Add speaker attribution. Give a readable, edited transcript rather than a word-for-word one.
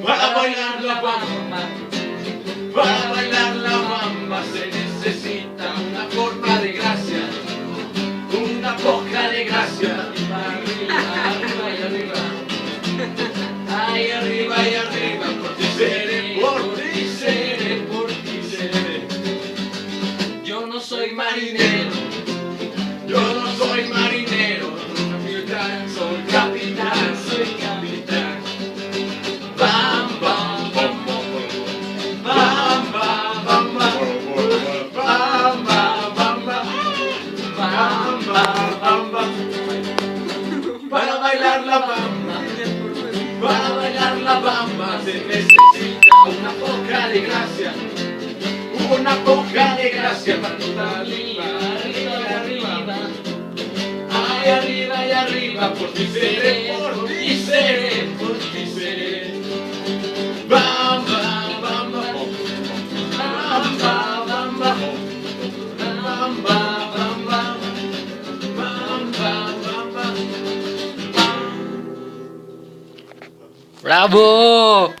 Speaker 1: Para bailar la bamba, para bailar la bamba se necesita una forma de gracia, una poca de gracia. Arriba, arriba y arriba. Ay, arriba y arriba, por ti seré, por ti seré, por ti seré. Yo no soy marinero, yo no soy marinero, soy capitán, soy capitán. Bam, bam, bam, bam, bam, bam, bam, bam, bam, bam, bam, bam, bam, bam. Para bailar la bamba, para bailar la bamba se necesita una poca de gracia, una poca de gracia para estar arriba, arriba y arriba. Ay, arriba y arriba, por ti seré, por ti seré, por ti seré. Bam, bam, bam, bam, bam, bam, bam, bam, bam, bam, bam, bam, bam, bam, bam.
Speaker 2: ¡Bravo!